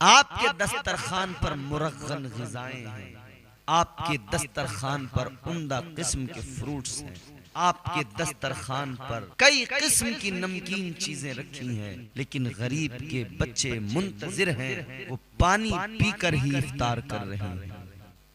आपके दस्तरखान पर मुरग़्ग़न ग़िज़ाएं हैं, आपके दस्तरखान पर उम्दा किस्म के फ्रूट्स हैं, आपके दस्तरखान पर कई किस्म की नमकीन चीजें रखी हैं, लेकिन गरीब के बच्चे मुंतजिर हैं, वो पानी पीकर ही इफ्तार कर रहे हैं।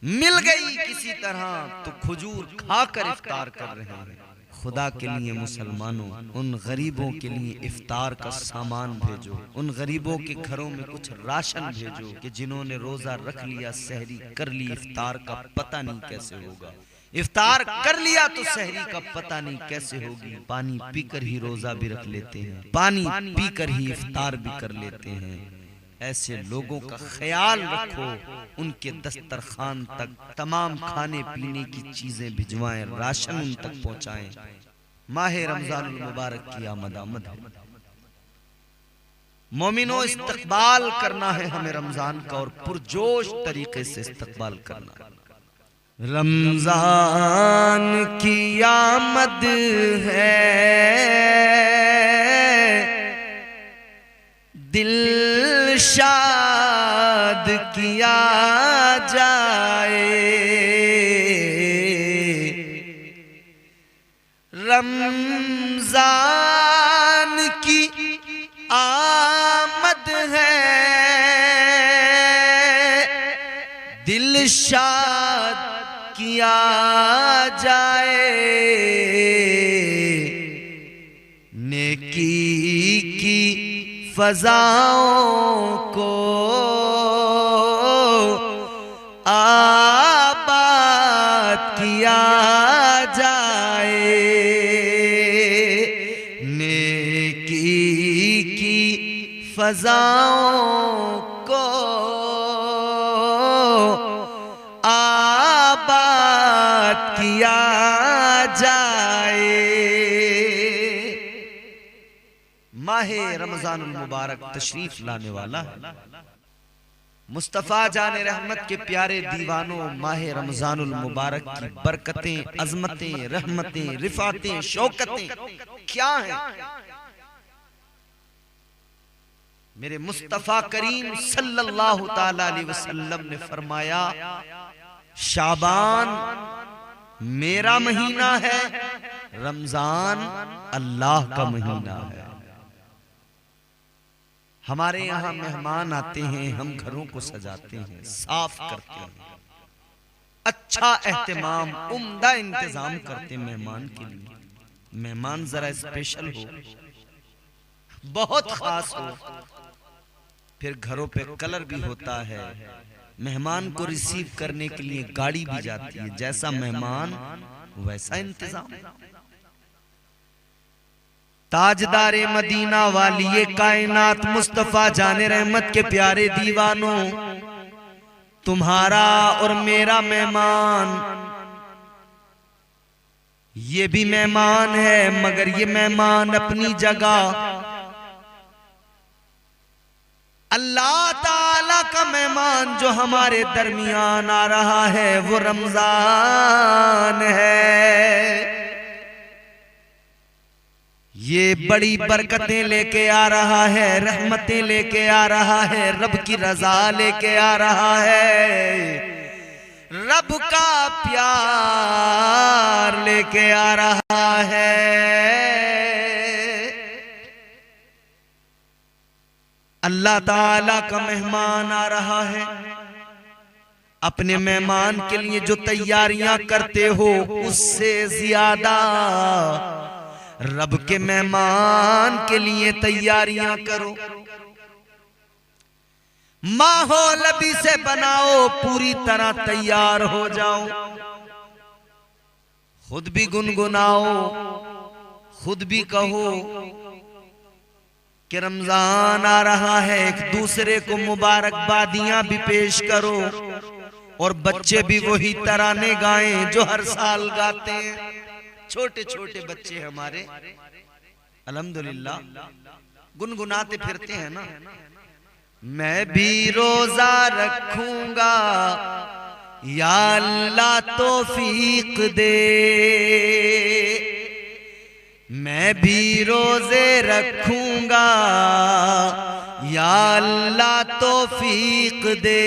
मिल गई किसी तरह तो खजूर खाकर इफ्तार कर रहे हैं। खुदा के लिए मुसलमानों, उन गरीबों के लिए इफ्तार का सामान भेजो, उन गरीबों के घरों में कुछ राशन भेजो कि जिन्होंने रोजा रख लिया, सहरी कर ली, इफ्तार का पता नहीं कैसे होगा। इफ्तार कर लिया तो सहरी का पता नहीं कैसे होगी। पानी पीकर ही रोजा भी रख लेते हैं, पानी पीकर ही इफ्तार भी कर लेते हैं। ऐसे लोगों का ख्याल रखो, उनके दस्तरखान तक तमाम खाने पीने की चीजें भिजवाएं, राशन उन तक पहुंचाएं। माहे रमजानुल मुबारक की आमद आमद है। मोमिनो, इस्तकबाल करना है हमें रमजान का, और पुरजोश तरीके से इस्तकबाल करना है। रमजान की आमद है, दिल शाद किया जाए। रमजान की आमद है, दिल शाद किया जाए। नेकी की फज़ाओं को आबाद किया जाए। नेकी की फज़ाओं को आबाद किया जाए। माहे रमजानुल मुबारक तशरीफ लाने वाला है। मुस्तफ़ा जाने रहमत के प्यारे दीवानों, माहे रमजानुल मुबारक की बरकतें, अजमतें, रहमतें, रिफातें, शौकतें क्या हैं। मेरे मुस्तफ़ा करीम सल्लल्लाहु ताला अलैहि वसल्लम ने फरमाया, शाबान मेरा महीना है, रमजान अल्लाह का महीना है। हमारे यहाँ मेहमान आते हैं, हम घरों को सजाते हैं, साफ करते हैं, अच्छा एहतमाम, उम्दा इंतजाम करते हैं मेहमान के लिए। मेहमान जरा स्पेशल हो, बहुत खास हो, फिर घरों पे कलर भी होता है। मेहमान को रिसीव करने के लिए गाड़ी भी जाती है, जैसा मेहमान वैसा इंतजाम। ताजदारे मदीना वालिए कायनात मुस्तफ़ा जाने रहमत के प्यारे दीवानों, तुम्हारा और मेरा मेहमान, ये भी मेहमान है, मगर ये मेहमान अपनी जगह। अल्लाह ताला का मेहमान जो हमारे दरमियान आ रहा है, वो रमजान है। ये बड़ी बरकतें लेके आ रहा है, रहमतें लेके आ रहा है, रब की रजा लेके आ रहा है, रब का प्यार लेके आ रहा है। अल्लाह ताला का मेहमान आ रहा है। अपने मेहमान के लिए जो तैयारियां करते हो, उससे ज्यादा रब के मेहमान के लिए तैयारियां करो। माहौल अभी से बनाओ, पूरी तरह तैयार हो जाओ। खुद भी गुनगुनाओ, खुद भी कहो कि रमजान आ रहा है। एक दूसरे को मुबारकबादियां भी पेश करो, और बच्चे भी वही तराने गाएं जो हर साल गाते हैं। छोटे छोटे बच्चे हमारे अल्हम्दुलिल्लाह गुनगुनाते फिरते हैं ना। मैं भी रोजा रखूंगा, या अल्लाह तौफीक दे। मैं भी रोजे रखूंगा, या अल्लाह तौफीक दे,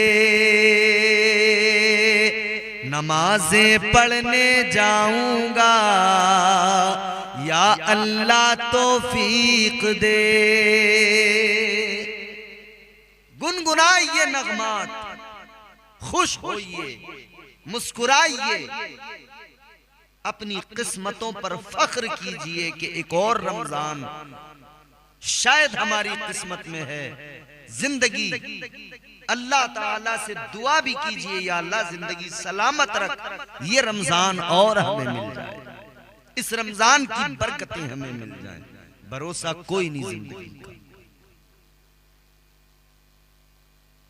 नमाजें पढ़ने जाऊंगा, या अल्लाह तौफीक दे। गुनगुनाइए नगमात, खुश होइए, मुस्कुराइए, अपनी किस्मतों पर फख्र कीजिए कि एक और रमजान शायद हमारी किस्मत में है। जिंदगी अल्लाह ताला से दुआ भी कीजिए, या अल्लाह जिंदगी सलामत रख, ये रमजान और हमें मिल जाए, इस रमजान की बरकतें हमें मिल जाएं। भरोसा कोई नहीं जिंदगी का।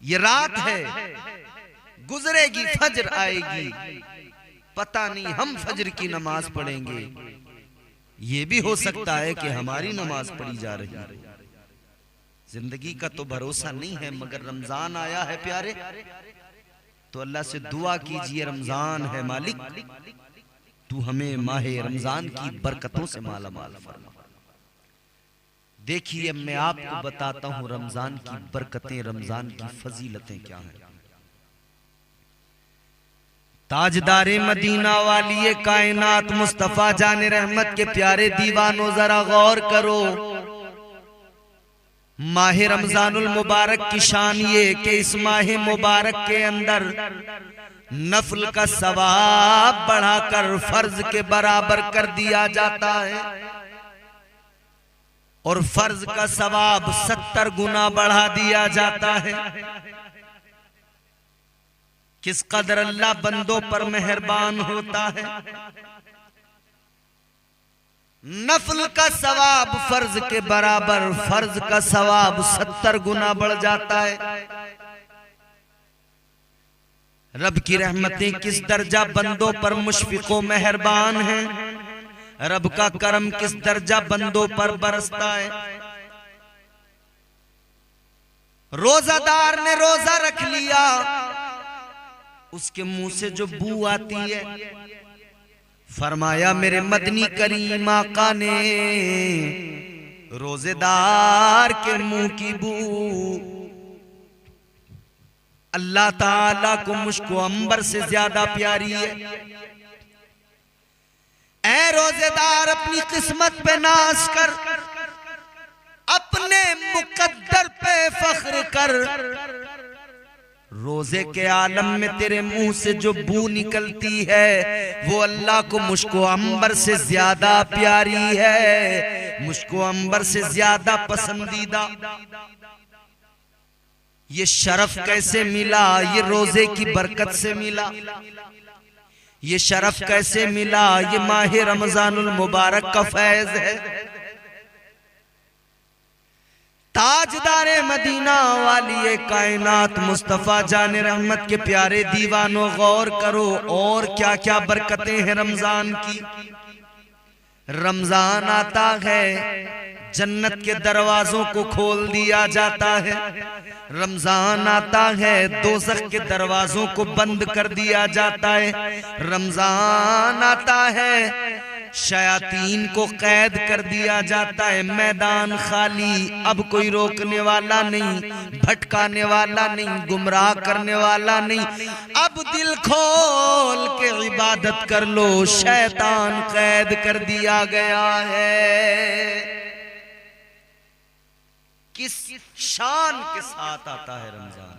ये रात है, गुजरेगी, फजर आएगी, पता नहीं हम फजर की नमाज पढ़ेंगे, ये भी हो सकता है कि हमारी नमाज पढ़ी जा रही है। जिंदगी का तो भरोसा नहीं है, मगर रमजान आया है प्यारे, तो अल्लाह से दुआ कीजिए, रमजान है मालिक, तू हमें माहे रमजान की बरकतों से माला माल फरमा। देखिए मैं आपको बताता हूं रमजान की बरकतें, रमजान की फजीलतें क्या हैं। ताजदारे मदीना वाली कायनात मुस्तफा जाने रहमत के प्यारे दीवानों, जरा गौर करो, माह रमजानुल मुबारक की शान ये कि इस माह मुबारक के अंदर नफल का सवाब बढ़ाकर फर्ज के बराबर कर दिया जाता है, और फर्ज का सवाब 70 गुना बढ़ा दिया जाता है। किस कदर अल्लाह बंदों पर मेहरबान होता है। नफल का सवाब फर्ज के बराबर, फर्ज का सवाब 70 गुना बढ़ जाता है। रब की रहमतें किस दर्जा बंदों पर मुशफिको मेहरबान हैं, रब का करम किस दर्जा बंदों पर बरसता है। रोजादार ने रोजा रख लिया, उसके मुंह से जो बू आती है, फरमाया मेरे मदनी करीम आका ने, रोजेदार के मुंह की बू अल्लाह ताला को मुश्को अंबर से ज्यादा प्यारी है। ऐ रोजेदार अपनी किस्मत पे नाज कर, अपने मुकद्दर पे फख्र कर, रोजे के आलम में तेरे मुंह से जो बू निकलती है वो अल्लाह को मुश्को अंबर से ज्यादा प्यारी है, मुश्को अंबर से ज्यादा पसंदीदा। ये शरफ कैसे मिला? ये रोजे की बरकत से मिला। ये शरफ कैसे मिला? ये माह रमजानुल मुबारक का फैज है। ताजदारे मदीना वाली कायनात मुस्तफा जाने रहमत के प्यारे दीवानों, गौर करो और क्या क्या बरकतें हैं रमजान की। रमजान आता है, जन्नत के दरवाजों को खोल दिया जाता है। रमजान आता है, दोज़ख के दरवाजों को बंद कर दिया जाता है। रमजान आता है, शयातीन को कैद कर दिया जाता है। मैदान खाली, अब कोई रोकने वाला नहीं, भटकाने वाला नहीं, गुमराह करने वाला नहीं। अब दिल खोल के इबादत कर लो, शैतान कैद कर दिया गया है। किस शान के साथ आता है रमजान।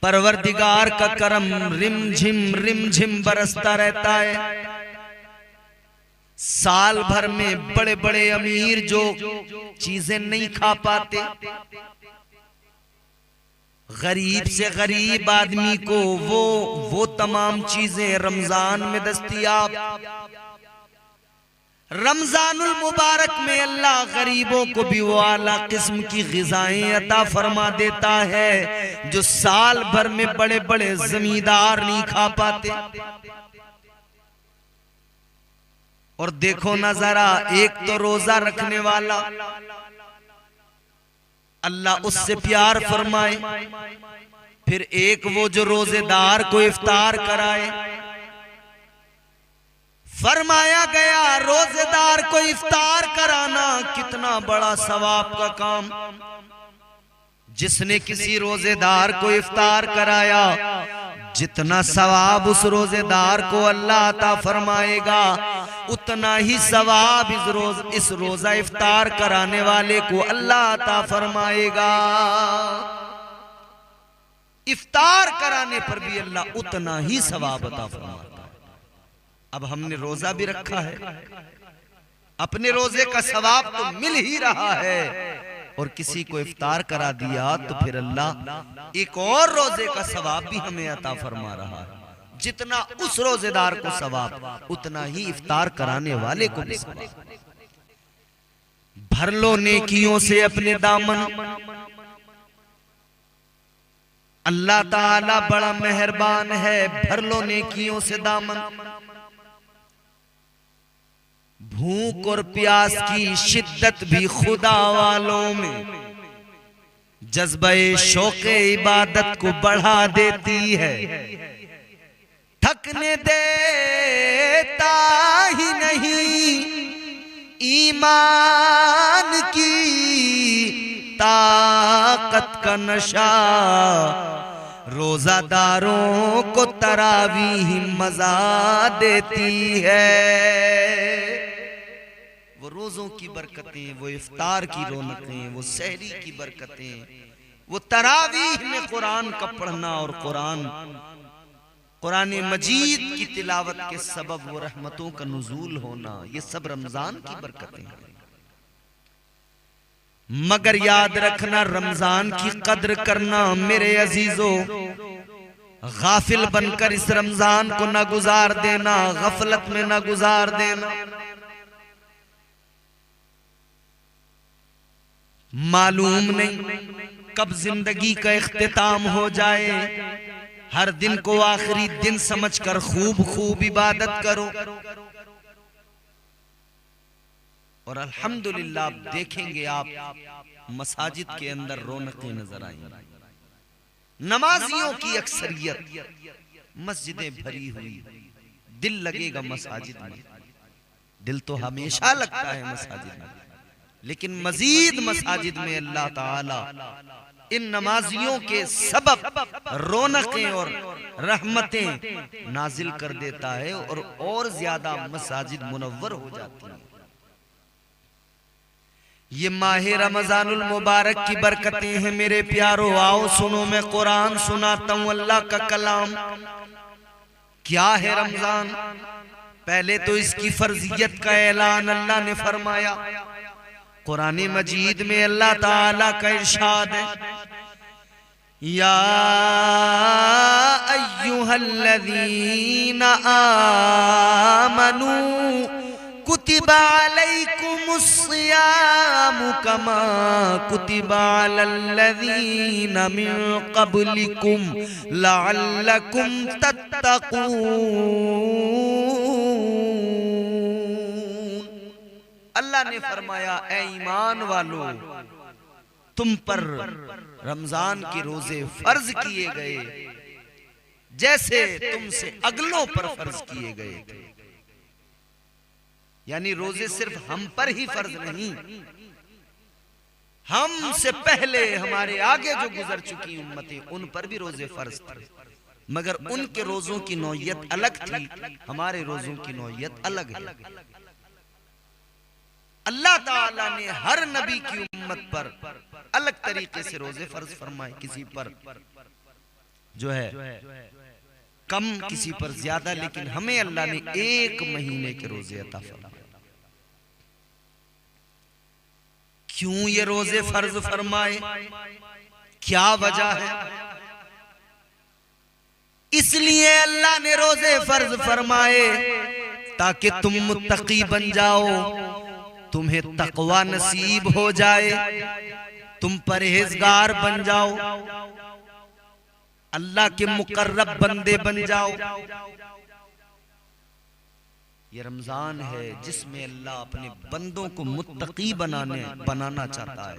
परवरदिगार का करम रिम झिम बरसता रहता है। साल भर में बड़े बड़े अमीर जो चीजें नहीं खा पाते, गरीब से गरीब आदमी को वो तमाम चीजें रमजान में दस्तयाब। रमजानुल मुबारक में अल्लाह गरीबों को भी वो आला किस्म की ग़िज़ाएं अता फरमा देता है जो साल भर में बड़े बड़े जमींदार नहीं खा पाते। और देखो ना जरा, एक तो रोजा रखने वाला, अल्लाह उससे प्यार फरमाए, फिर एक वो जो रोजेदार को इफ्तार कराए, फरमाया गया रोजेदार को इफ्तार कराना कितना बड़ा सवाब का काम। जिसने किसी रोजेदार को इफ्तार कराया, जितना सवाब उस रोजेदार को अल्लाह अता फरमाएगा, उतना ही सवाब इस रोजा इफ्तार कराने वाले को अल्लाह अता फरमाएगा। इफ्तार कराने पर भी अल्लाह उतना ही सवाब अता फरमाता है। अब हमने रोजा भी रखा है, अपने रोजे का सवाब तो मिल ही रहा है, और किसी को इफ्तार करा दिया तो फिर अल्लाह एक और रोजे का सवाब भी हमें अता फरमा रहा है। जितना उस रोजेदार को सवाब, उतना ही इफ्तार कराने वाले को भी सवाब। भर लो नेकियों से अपने दामन, अल्लाह ताला बड़ा मेहरबान है। भर लो नेकियों से दामन। भूख और प्यास की शिद्दत भी खुदा वालों में जज्बे शौक़े इबादत को बढ़ा देती है। थकने देता ही नहीं ईमान की ताकत का नशा, रोजादारों को तरावीह मजा देती है। वो रोजों की बरकतें, वो इफ्तार की रौनकें, वो सहरी की बरकतें, वो तरावीह में कुरान का पढ़ना और कुरान मजीद की तिलावत के सबब वो रहमतों का नुज़ूल होना, ये सब रमजान की बरकतें हैं। मगर याद रखना, रमजान की कद्र करना मेरे अजीजों। गाफिल बनकर इस रमजान को न गुजार देना, गफलत में न गुजार देना। मालूम नहीं कब जिंदगी का इख्तिताम हो जाए। हर दिन को आखिरी दिन समझकर खूब खूब इबादत करो। और अल्हम्दुलिल्लाह आप देखेंगे, आप मसाजिद के अंदर रौनकें नजर आएंगी। नमाजियों की अक्सरियत, मस्जिदें भरी हुई, दिल लगेगा मसाजिद में। दिल तो हमेशा लगता है मसाजिद में, लेकिन मजीद मसाजिद में अल्लाह ताला इन नमाजियों के सबब रौनकें और रहमतें नाजिल कर देता है, और ज्यादा मसाजिद मुनव्वर हो जाती हैं। ये माहे रमजानुल मुबारक की बरकतें हैं मेरे प्यारो। आओ सुनो, मैं कुरान सुनाता हूँ, अल्लाह का कलाम। क्या है रमजान? पहले तो इसकी फर्जियत का ऐलान अल्लाह ने फरमाया। कुरान मजीद में अल्लाह ताला का इरशाद है, या अय्युहल्लज़ीना आमनू कुतिबा अलैकुमुस्सियामु कमा कुतिबा अलल्लज़ीना मिन क़ब्लिकुम लअल्लकुम तत्तक़ून। अल्लाह ने फरमाया, ऐ ईमान वालों, तुम पर रमजान के रोजे फर्ज किए गए जैसे तुमसे अगलों पर फर्ज किए गए थे। यानी रोजे सिर्फ हम पर ही फर्ज नहीं, हमसे पहले हमारे आगे जो गुजर चुकी उम्मतें, उन पर भी रोजे फर्ज थे। मगर उनके रोजों की नौयत अलग थी, हमारे रोजों की नौयत अलग है। अल्लाह ताला ने हर नबी की उम्मत पर अलग तरीके से रोजे फर्ज फरमाए। किसी पर जो है कम, किसी पर ज्यादा, लेकिन हमें अल्लाह ने एक महीने के रोजे अता फरमाए। क्यों ये रोजे फर्ज फरमाए? क्या वजह है? इसलिए अल्लाह ने रोजे फर्ज फरमाए ताकि तुम मुत्तकी बन जाओ, तुम्हें तकवा नसीब हो जाए, तुम परहेजगार बन जाओ, अल्लाह के मुकर्रब बंदे बन जाओ। ये रमजान है जिसमें अल्लाह अपने बंदों को मुत्तकी बनाना चाहता है।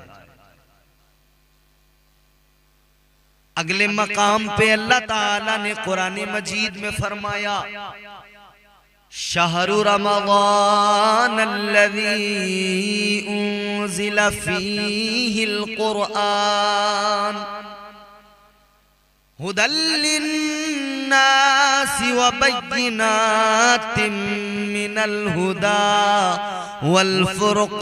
अगले मकाम पे अल्लाह ताला ने कुरान मजीद में फरमाया, शहरु रमज़ान अल्लज़ी उन्ज़िला फ़ीहिल क़ुरआन हुदल लिन्नासि व बय्यिनातिम मिनल हुदा वल फ़ुरक़ान।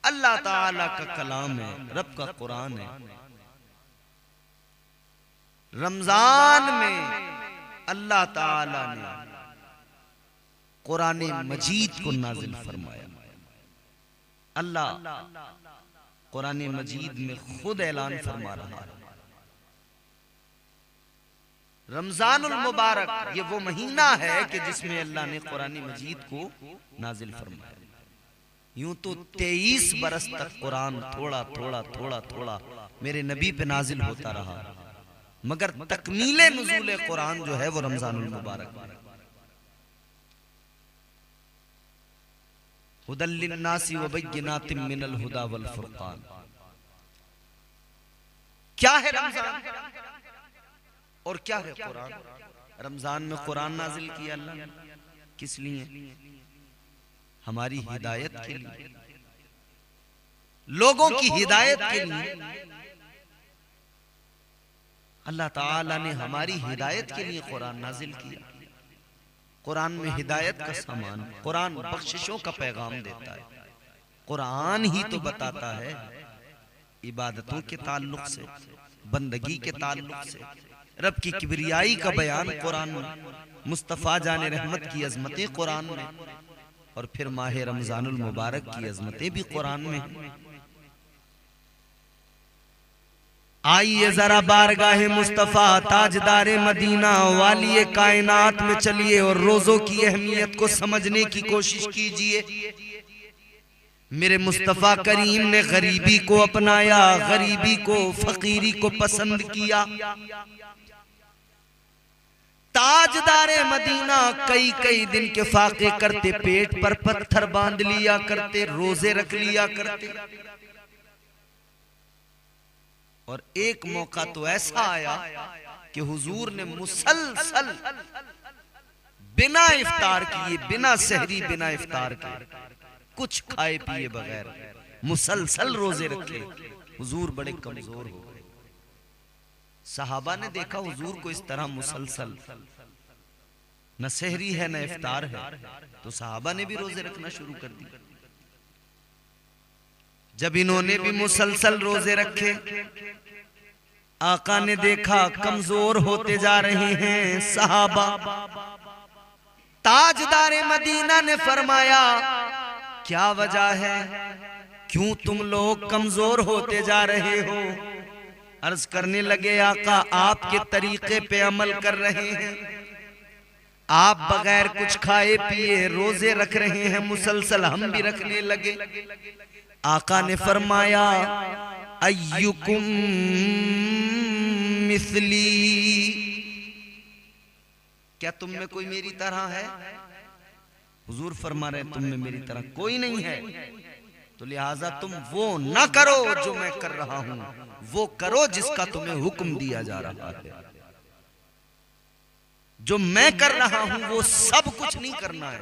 अल्लाह ताला का कलाम है, रब का कुरान है। रमजान में अल्लाह ताला ने कुरान मजीद को नाजिल फरमाया। अल्लाह कुरान मजीद में खुद ऐलान फरमा रहा है, रमजानुल मुबारक ये वो महीना है कि जिसमें अल्लाह ने कुरान मजीद को नाजिल फरमाया। यूं तो 23 बरस तक कुरान थोड़ा थोड़ा थोड़ा थोड़ा मेरे नबी पे नाजिल होता रहा, मगर तकमीले नुज़ूल कुरान जो है वो रमजानुल मुबारक है। हुदल लिन्नासि व बय्यिनातिम मिनल हुदा वल फ़ुरक़ान। क्या है रमजान और क्या है कुरान? रमजान में कुरान नाजिल किया अल्लाह ने, किस लिए? हमारी हिदायत के लिए, लोगों की हिदायत के लिए। अल्लाह ताला ने हमारी हिदायत के लिए कुरान नाजिल किया। कुरान में हिदायत का सामान, कुरान बख्शिशों का पैगाम देता है। कुरान ही तो बताता है इबादतों के ताल्लुक से, बंदगी के ताल्लुक से, रब की किबरियाई का बयान कुरान में, मुस्तफ़ा जाने रहमत की अजमतें कुरान में, और फिर माह रमजानुल मुबारक की अजमतें भी कुरान में। आइए जरा बारगाहे मुस्तफ़ा ताजदारे मदीना वालिए कायनात में चलिए और रोजों की अहमियत को समझने की कोशिश कीजिए। मेरे मुस्तफ़ा करीम ने गरीबी को अपनाया, गरीबी को, फकीरी को पसंद किया। ताजदारे मदीना कई कई दिन के फाके करते, पेट पर पत्थर बांध लिया करते, रोजे रख लिया करते। और एक मौका तो ऐसा आया कि हुजूर ने मुसलसल बिना इफ्तार किए, बिना सहरी, बिना इफ्तार के, कुछ खाए पिए बगैर मुसलसल रोजे रखे। हुजूर बड़े कमजोर हो गए। सहाबा ने देखा हुजूर को इस तरह मुसलसल, न सहरी है न इफ्तार है, तो सहाबा ने भी रोजे रखना शुरू कर दिया। जब इन्होंने भी मुसलसल रोजे रखे, आका ने देखा कमजोर होते जा रहे हैं सहाबा। ताजदारे मदीना ने फरमाया, क्या वजह है, क्यों तुम लोग कमजोर होते जा रहे हो? अर्ज करने लगे, आका आपके तरीके पे अमल कर रहे हैं, आप बगैर कुछ खाए पिए रोजे रख रहे हैं मुसलसल, हम भी रखने लगे। आका ने फरमाया, अय्युकुम मिस्ली, क्या तुम में कोई मेरी तरह है? हुजूर फरमा रहे, तुम में मेरी तरह कोई नहीं है, तो लिहाजा तुम वो ना करो जो मैं कर रहा हूं, वो करो जिसका तुम्हें हुक्म दिया जा रहा है। जो मैं कर रहा हूं वो सब कुछ नहीं करना है,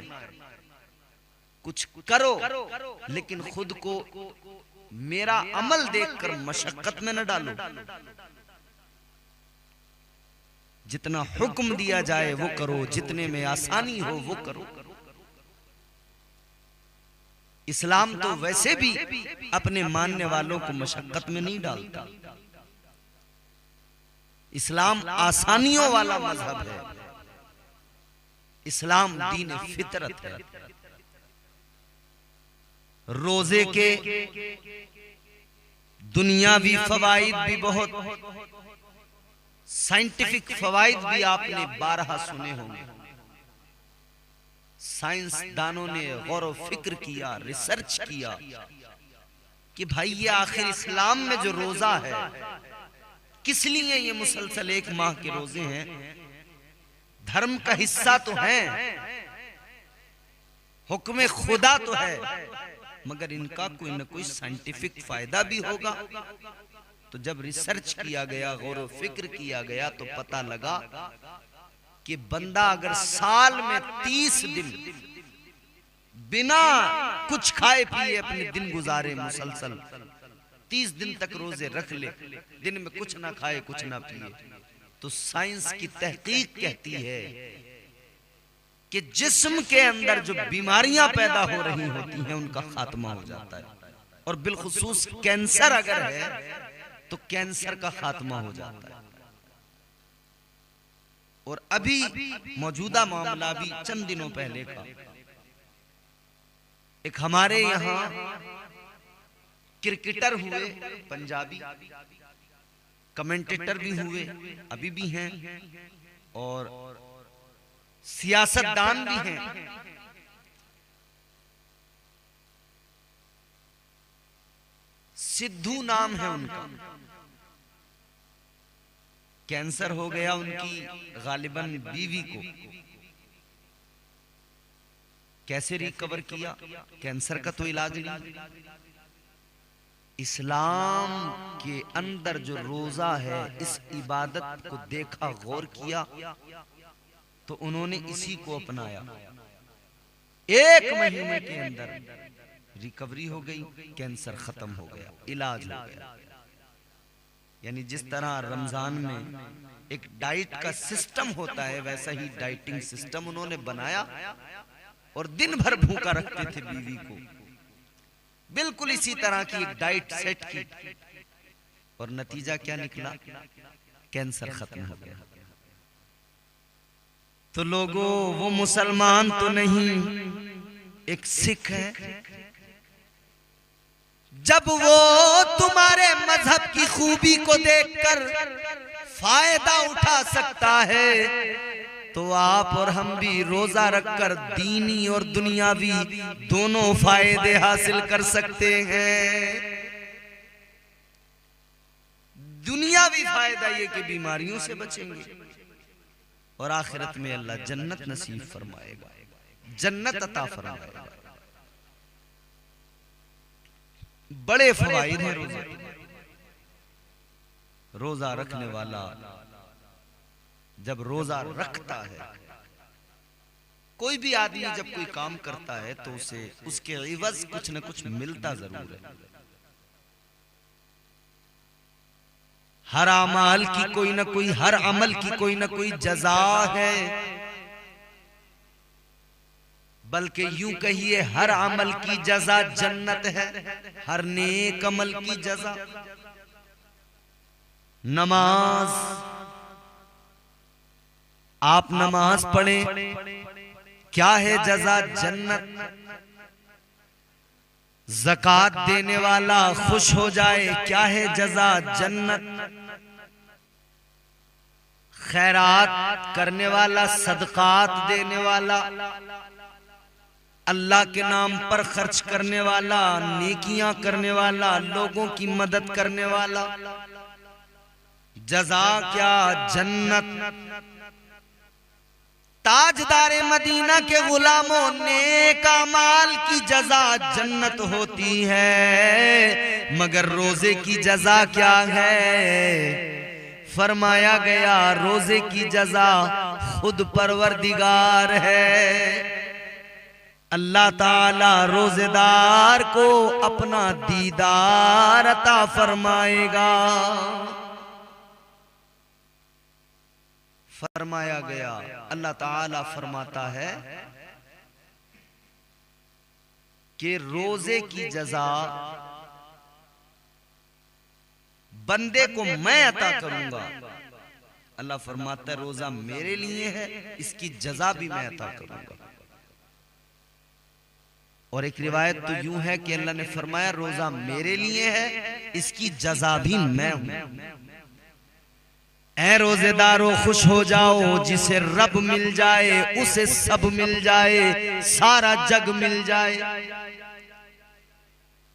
कुछ करो लेकिन खुद को मेरा अमल देखकर मशक्कत में न डालो। जितना हुक्म दिया जाए वो करो, जितने में आसानी हो वो करो। इस्लाम तो वैसे भी अपने मानने वालों को मशक्कत में नहीं डालता। इस्लाम आसानियों वाला मजहब है। इस्लाम दीन फितरत है। रोजे के दुनियावी फवाइद भी बहुत, साइंटिफिक फवाइद भी आपने 12 सुने होंगे। साइंसदानों ने गौर व फिक्र किया, रिसर्च किया कि भाई ये आखिर इस्लाम में जो रोजा है, किस लिए ये मुसलसल 1 माह के रोजे हैं? धर्म का हिस्सा तो है, हुक्म खुदा तो है, मगर इनका कोई न कोई साइंटिफिक फायदा भी होगा। तो जब रिसर्च किया गया, गौर व फिक्र किया गया, तो पता लगा कि बंदा अगर साल में 30 दिन बिना कुछ खाए पिए अपने दिन गुजारे, मुसलसल 30 दिन तक रोजे रख ले, दिन में कुछ ना खाए कुछ ना पिए, तो साइंस की तहकीक कहती है कि जिस्म के अंदर जो बीमारियां पैदा हो रही होती हैं उनका खात्मा हो जाता है। और बिलखुसूस कैंसर अगर है तो कैंसर का खात्मा हो जाता है। और अभी मौजूदा मामला भी चंद दिनों पहले का, एक हमारे यहां क्रिकेटर हुए पंजाबी, कमेंटेटर भी हुए, अभी भी हैं, और सियासतदान भी हैं। सिद्धू नाम है उनका। कैंसर हो गया उनकी गालिबन बीवी को। कैसे रिकवर किया? कैंसर का तो इलाज नहीं। इस्लाम के अंदर जो रोजा है, इस इबादत को देखा, गौर किया, तो उन्होंने इसी को अपनाया। 1 महीने के अंदर रिकवरी हो गई, कैंसर खत्म हो गया, इलाज हो गया। यानी जिस तरह रमजान में एक डाइट का सिस्टम होता है, वैसा ही डाइटिंग सिस्टम उन्होंने बनाया और दिन भर भूखा रखते थे बीवी को। बिल्कुल इसी तरह की एक डाइट सेट की, और नतीजा क्या निकला? कैंसर खत्म हो गया। तो लोगों, वो मुसलमान तो नहीं, एक सिख है। जब वो तुम्हारे मजहब की खूबी को देखकर फायदा उठा सकता है, तो आप और हम भी रोजा रखकर दीनी और दुनियावी दोनों फायदे हासिल कर सकते हैं। दुनियावी फायदा ये कि बीमारियों से बचेंगे, और आखिरत में अल्लाह जन्नत नसीब फरमाएगा, जन्नत अता फरमाएगा। बड़े फवाइद हैं रोजा। रोजा रखने वाला जब रोजा रखता है, कोई भी आदमी जब कोई काम करता है तो उसे उसके इवज कुछ न कुछ मिलता जरूर है। हर अमल की कोई ना कोई, हर अमल की कोई ना कोई जजा है, बल्कि यूं कहिए हर अमल की जजा जन्नत है, हर नेक अमल की जजा। नमाज, आप नमाज पढ़ें, क्या है जजा? जन्नत। ज़कात देने वाला खुश हो जाए, क्या है जजा? जन्नत। खैरात करने वाला, सदकात देने वाला, अल्लाह के नाम पर खर्च करने वाला, नेकियां करने वाला, लोगों की मदद करने वाला, जजा क्या? जन्नत। ताजदारे मदीना के गुलामों, नेक अमाल की जजा जन्नत होती है, मगर रोजे की जजा क्या है? फरमाया गया रोजे की जजा खुद परवरदिगार है। अल्लाह ताला रोजेदार को अपना दीदार अता फरमाएगा। फरमाया गया, अल्लाह ताला फरमाता है कि रोजे की जजा बंदे को मैं अता करूंगा। अल्लाह फरमाता है रोजा मेरे लिए है, इसकी जजा भी मैं अता करूंगा। और एक रिवायत तो यूं है कि अल्लाह ने फरमाया रोजा मेरे लिए है, इसकी जजा भी मैं हूं। ऐ रोजेदारों खुश हो जाओ, जिसे रब मिल जाए उसे सब मिल जाए, सारा जग मिल जाए।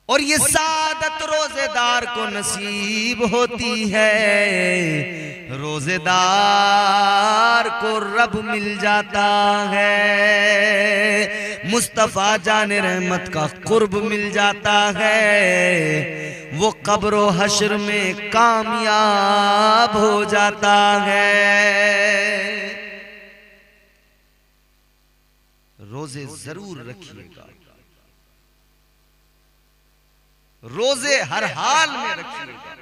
और ये सादत रोजेदार को नसीब होती है, रोजेदार को रब मिल जाता है, मुस्तफा जाने रहमत का कुर्ब मिल जाता है, वो कब्र व हश्र में कामयाब हो जाता है। रोजे जरूर रखिएगा, रोजे हर हाल में रखिएगा।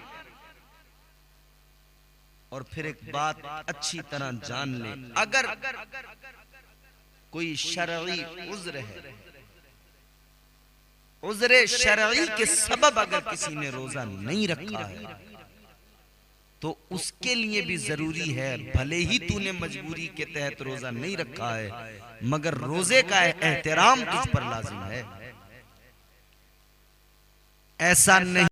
और फिर एक बात अच्छी तरह जान ले, अगर कोई शरई उज़्र है, उज़्र शरई के सबब अगर किसी ने रोजा नहीं रखा है तो उसके लिए भी जरूरी है, भले ही तूने मजबूरी के तहत रोजा नहीं रखा है, मगर रोजे का एहतराम तुझ पर लाजिम है। ऐसा नहीं